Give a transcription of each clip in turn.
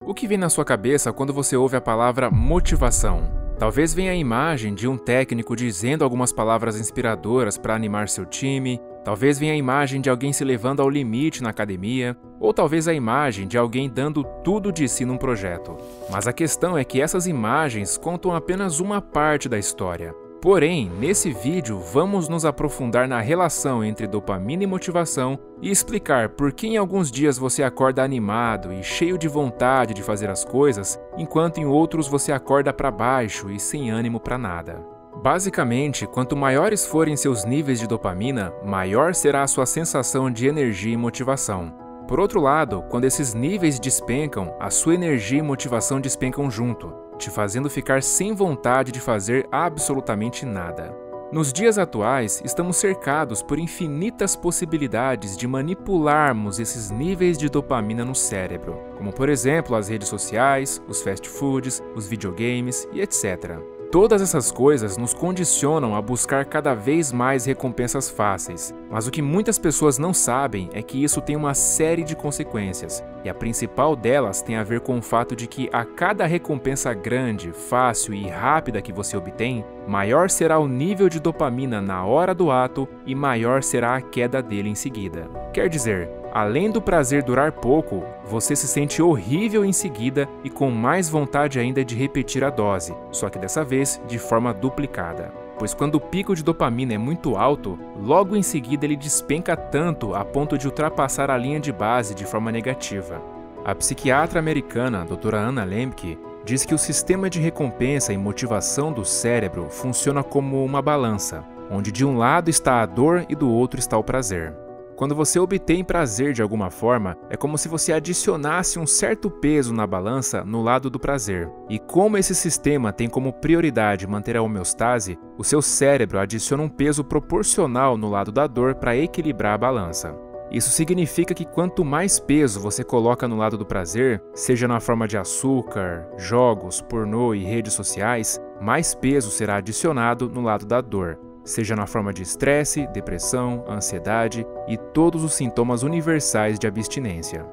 O que vem na sua cabeça quando você ouve a palavra motivação? Talvez venha a imagem de um técnico dizendo algumas palavras inspiradoras para animar seu time, talvez venha a imagem de alguém se levando ao limite na academia, ou talvez a imagem de alguém dando tudo de si num projeto. Mas a questão é que essas imagens contam apenas uma parte da história. Porém, nesse vídeo vamos nos aprofundar na relação entre dopamina e motivação e explicar por que em alguns dias você acorda animado e cheio de vontade de fazer as coisas, enquanto em outros você acorda para baixo e sem ânimo para nada. Basicamente, quanto maiores forem seus níveis de dopamina, maior será a sua sensação de energia e motivação. Por outro lado, quando esses níveis despencam, a sua energia e motivação despencam junto, te fazendo ficar sem vontade de fazer absolutamente nada. Nos dias atuais, estamos cercados por infinitas possibilidades de manipularmos esses níveis de dopamina no cérebro, como por exemplo as redes sociais, os fast foods, os videogames e etc. Todas essas coisas nos condicionam a buscar cada vez mais recompensas fáceis, mas o que muitas pessoas não sabem é que isso tem uma série de consequências, e a principal delas tem a ver com o fato de que a cada recompensa grande, fácil e rápida que você obtém, maior será o nível de dopamina na hora do ato e maior será a queda dele em seguida. Quer dizer, além do prazer durar pouco, você se sente horrível em seguida e com mais vontade ainda de repetir a dose, só que dessa vez de forma duplicada. Pois quando o pico de dopamina é muito alto, logo em seguida ele despenca tanto a ponto de ultrapassar a linha de base de forma negativa. A psiquiatra americana, Dra. Anna Lembke, diz que o sistema de recompensa e motivação do cérebro funciona como uma balança, onde de um lado está a dor e do outro está o prazer. Quando você obtém prazer de alguma forma, é como se você adicionasse um certo peso na balança no lado do prazer. E como esse sistema tem como prioridade manter a homeostase, o seu cérebro adiciona um peso proporcional no lado da dor para equilibrar a balança. Isso significa que quanto mais peso você coloca no lado do prazer, seja na forma de açúcar, jogos, pornô e redes sociais, mais peso será adicionado no lado da dor, seja na forma de estresse, depressão, ansiedade e todos os sintomas universais de abstinência.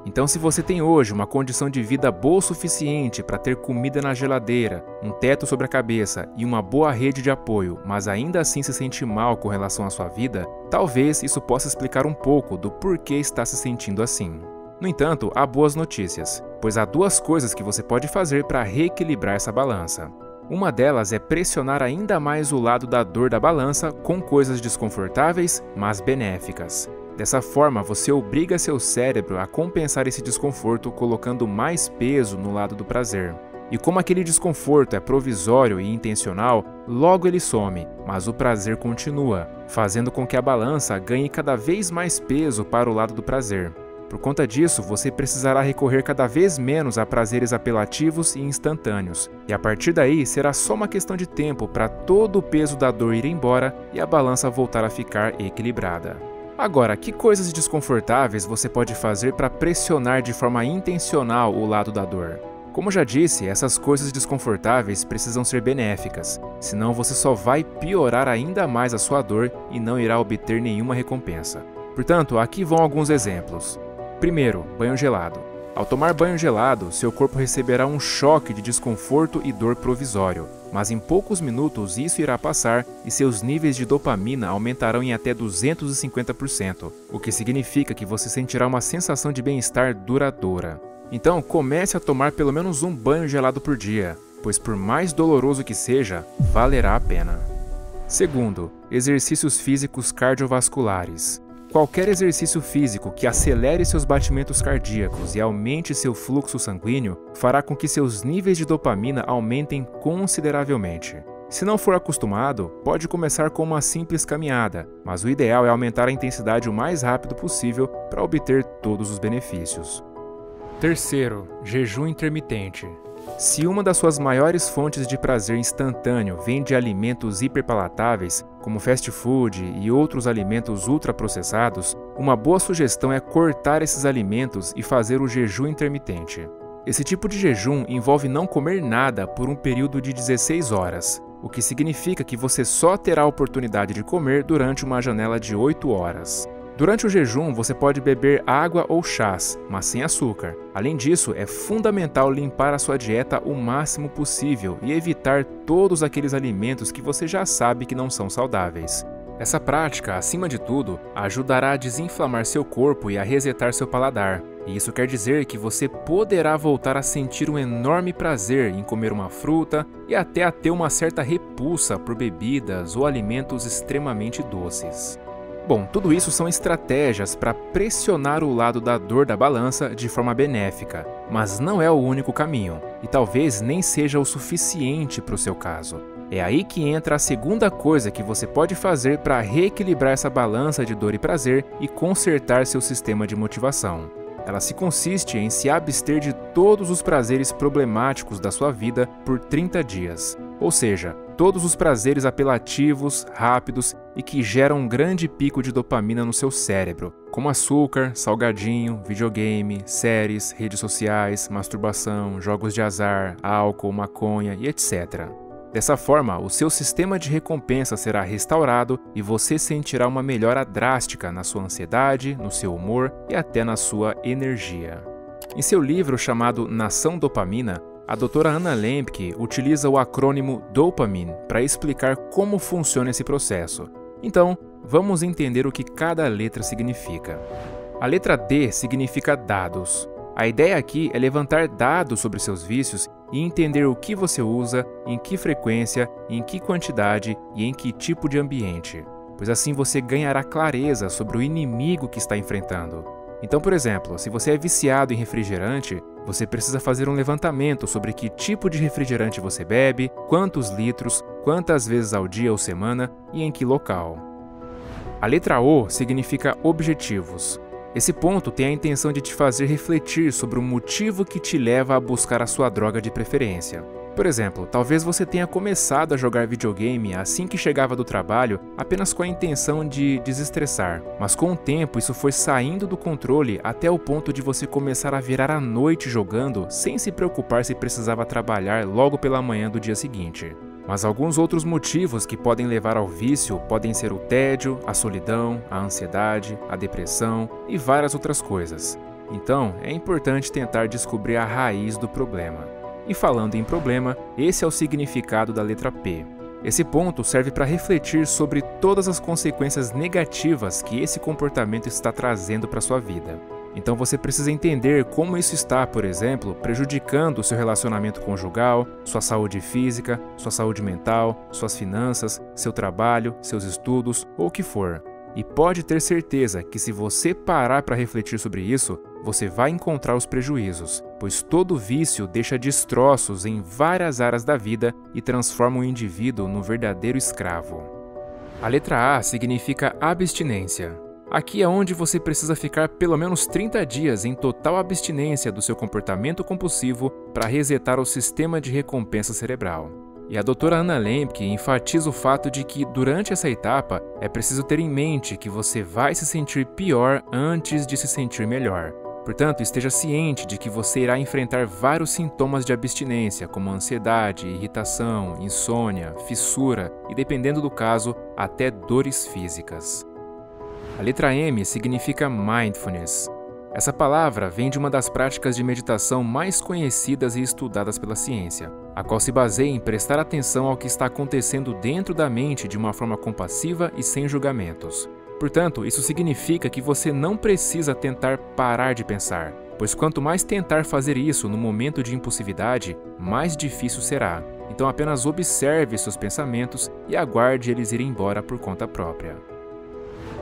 Então, se você tem hoje uma condição de vida boa o suficiente para ter comida na geladeira, um teto sobre a cabeça e uma boa rede de apoio, mas ainda assim se sente mal com relação à sua vida, talvez isso possa explicar um pouco do porquê está se sentindo assim. No entanto, há boas notícias, pois há duas coisas que você pode fazer para reequilibrar essa balança. Uma delas é pressionar ainda mais o lado da dor da balança com coisas desconfortáveis, mas benéficas. Dessa forma, você obriga seu cérebro a compensar esse desconforto colocando mais peso no lado do prazer. E como aquele desconforto é provisório e intencional, logo ele some, mas o prazer continua, fazendo com que a balança ganhe cada vez mais peso para o lado do prazer. Por conta disso, você precisará recorrer cada vez menos a prazeres apelativos e instantâneos, e a partir daí será só uma questão de tempo para todo o peso da dor ir embora e a balança voltar a ficar equilibrada. Agora, que coisas desconfortáveis você pode fazer para pressionar de forma intencional o lado da dor? Como já disse, essas coisas desconfortáveis precisam ser benéficas, senão você só vai piorar ainda mais a sua dor e não irá obter nenhuma recompensa. Portanto, aqui vão alguns exemplos. Primeiro, banho gelado. Ao tomar banho gelado, seu corpo receberá um choque de desconforto e dor provisório, mas em poucos minutos isso irá passar e seus níveis de dopamina aumentarão em até 250%, o que significa que você sentirá uma sensação de bem-estar duradoura. Então, comece a tomar pelo menos um banho gelado por dia, pois por mais doloroso que seja, valerá a pena. Segundo, exercícios físicos cardiovasculares. Qualquer exercício físico que acelere seus batimentos cardíacos e aumente seu fluxo sanguíneo fará com que seus níveis de dopamina aumentem consideravelmente. Se não for acostumado, pode começar com uma simples caminhada, mas o ideal é aumentar a intensidade o mais rápido possível para obter todos os benefícios. Terceiro, jejum intermitente. Se uma das suas maiores fontes de prazer instantâneo vem de alimentos hiperpalatáveis, como fast food e outros alimentos ultraprocessados, uma boa sugestão é cortar esses alimentos e fazer o jejum intermitente. Esse tipo de jejum envolve não comer nada por um período de 16 horas, o que significa que você só terá a oportunidade de comer durante uma janela de 8 horas. Durante o jejum, você pode beber água ou chás, mas sem açúcar. Além disso, é fundamental limpar a sua dieta o máximo possível e evitar todos aqueles alimentos que você já sabe que não são saudáveis. Essa prática, acima de tudo, ajudará a desinflamar seu corpo e a resetar seu paladar. E isso quer dizer que você poderá voltar a sentir um enorme prazer em comer uma fruta e até a ter uma certa repulsa por bebidas ou alimentos extremamente doces. Bom, tudo isso são estratégias para pressionar o lado da dor da balança de forma benéfica, mas não é o único caminho, e talvez nem seja o suficiente para o seu caso. É aí que entra a segunda coisa que você pode fazer para reequilibrar essa balança de dor e prazer e consertar seu sistema de motivação. Ela se consiste em se abster de todos os prazeres problemáticos da sua vida por 30 dias. Ou seja, todos os prazeres apelativos, rápidos e que geram um grande pico de dopamina no seu cérebro, como açúcar, salgadinho, videogame, séries, redes sociais, masturbação, jogos de azar, álcool, maconha e etc. Dessa forma, o seu sistema de recompensa será restaurado e você sentirá uma melhora drástica na sua ansiedade, no seu humor e até na sua energia. Em seu livro chamado Nação Dopamina, a doutora Anna Lembke utiliza o acrônimo Dopamine para explicar como funciona esse processo. Então, vamos entender o que cada letra significa. A letra D significa dados. A ideia aqui é levantar dados sobre seus vícios e entender o que você usa, em que frequência, em que quantidade e em que tipo de ambiente, pois assim você ganhará clareza sobre o inimigo que está enfrentando. Então, por exemplo, se você é viciado em refrigerante, você precisa fazer um levantamento sobre que tipo de refrigerante você bebe, quantos litros, quantas vezes ao dia ou semana e em que local. A letra O significa objetivos. Esse ponto tem a intenção de te fazer refletir sobre o motivo que te leva a buscar a sua droga de preferência. Por exemplo, talvez você tenha começado a jogar videogame assim que chegava do trabalho apenas com a intenção de desestressar, mas com o tempo isso foi saindo do controle até o ponto de você começar a virar a noite jogando sem se preocupar se precisava trabalhar logo pela manhã do dia seguinte. Mas alguns outros motivos que podem levar ao vício podem ser o tédio, a solidão, a ansiedade, a depressão e várias outras coisas. Então, é importante tentar descobrir a raiz do problema. E falando em problema, esse é o significado da letra P. Esse ponto serve para refletir sobre todas as consequências negativas que esse comportamento está trazendo para sua vida. Então você precisa entender como isso está, por exemplo, prejudicando o seu relacionamento conjugal, sua saúde física, sua saúde mental, suas finanças, seu trabalho, seus estudos ou o que for. E pode ter certeza que se você parar para refletir sobre isso, você vai encontrar os prejuízos, pois todo vício deixa destroços em várias áreas da vida e transforma o indivíduo num verdadeiro escravo. A letra A significa abstinência. Aqui é onde você precisa ficar pelo menos 30 dias em total abstinência do seu comportamento compulsivo para resetar o sistema de recompensa cerebral. E a doutora Anna Lembke enfatiza o fato de que, durante essa etapa, é preciso ter em mente que você vai se sentir pior antes de se sentir melhor. Portanto, esteja ciente de que você irá enfrentar vários sintomas de abstinência, como ansiedade, irritação, insônia, fissura e, dependendo do caso, até dores físicas. A letra M significa mindfulness. Essa palavra vem de uma das práticas de meditação mais conhecidas e estudadas pela ciência, a qual se baseia em prestar atenção ao que está acontecendo dentro da mente de uma forma compassiva e sem julgamentos. Portanto, isso significa que você não precisa tentar parar de pensar, pois quanto mais tentar fazer isso no momento de impulsividade, mais difícil será. Então apenas observe seus pensamentos e aguarde eles irem embora por conta própria.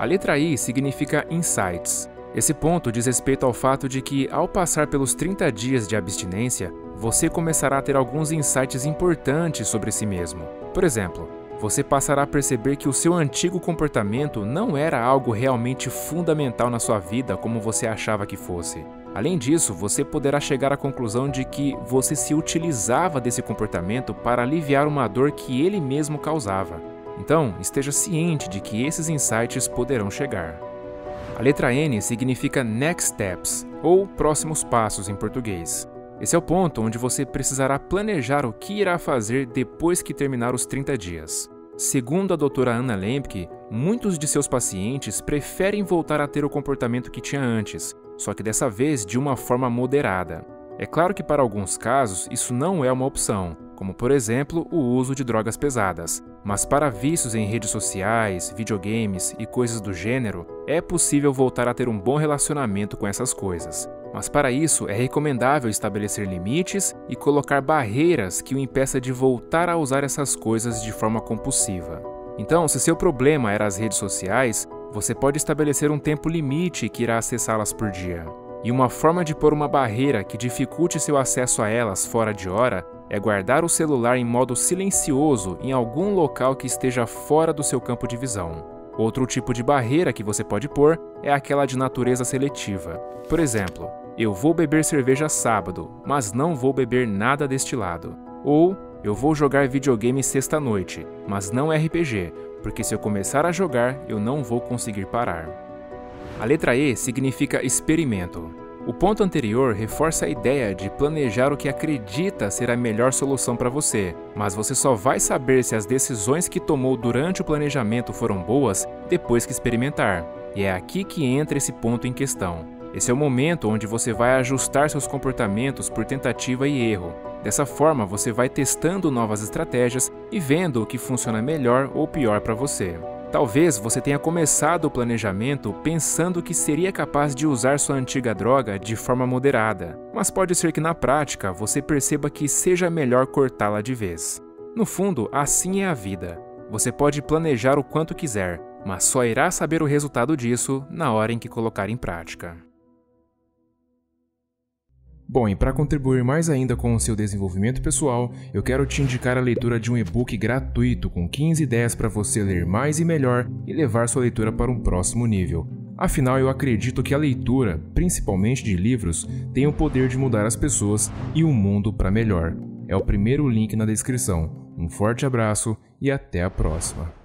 A letra I significa insights. Esse ponto diz respeito ao fato de que, ao passar pelos 30 dias de abstinência, você começará a ter alguns insights importantes sobre si mesmo. Por exemplo, você passará a perceber que o seu antigo comportamento não era algo realmente fundamental na sua vida como você achava que fosse. Além disso, você poderá chegar à conclusão de que você se utilizava desse comportamento para aliviar uma dor que ele mesmo causava. Então, esteja ciente de que esses insights poderão chegar. A letra N significa Next Steps, ou próximos passos em português. Esse é o ponto onde você precisará planejar o que irá fazer depois que terminar os 30 dias. Segundo a doutora Anna Lembke, Muitos de seus pacientes preferem voltar a ter o comportamento que tinha antes, só que dessa vez de uma forma moderada. É claro que para alguns casos isso não é uma opção, como por exemplo o uso de drogas pesadas, mas para vícios em redes sociais, videogames e coisas do gênero, é possível voltar a ter um bom relacionamento com essas coisas. Mas para isso é recomendável estabelecer limites e colocar barreiras que o impeça de voltar a usar essas coisas de forma compulsiva. Então, se seu problema era as redes sociais, você pode estabelecer um tempo limite que irá acessá-las por dia. E uma forma de pôr uma barreira que dificulte seu acesso a elas fora de hora é guardar o celular em modo silencioso em algum local que esteja fora do seu campo de visão. Outro tipo de barreira que você pode pôr é aquela de natureza seletiva. Por exemplo, eu vou beber cerveja sábado, mas não vou beber nada destilado. Ou eu vou jogar videogame sexta-noite, mas não RPG, porque se eu começar a jogar, eu não vou conseguir parar. A letra E significa experimento. O ponto anterior reforça a ideia de planejar o que acredita ser a melhor solução para você, mas você só vai saber se as decisões que tomou durante o planejamento foram boas depois que experimentar. E é aqui que entra esse ponto em questão. Esse é o momento onde você vai ajustar seus comportamentos por tentativa e erro. Dessa forma, você vai testando novas estratégias e vendo o que funciona melhor ou pior para você. Talvez você tenha começado o planejamento pensando que seria capaz de usar sua antiga droga de forma moderada, mas pode ser que na prática você perceba que seja melhor cortá-la de vez. No fundo, assim é a vida. Você pode planejar o quanto quiser, mas só irá saber o resultado disso na hora em que colocar em prática. Bom, e para contribuir mais ainda com o seu desenvolvimento pessoal, eu quero te indicar a leitura de um e-book gratuito com 15 ideias para você ler mais e melhor e levar sua leitura para um próximo nível. Afinal, eu acredito que a leitura, principalmente de livros, tem o poder de mudar as pessoas e o mundo para melhor. É o primeiro link na descrição. Um forte abraço e até a próxima.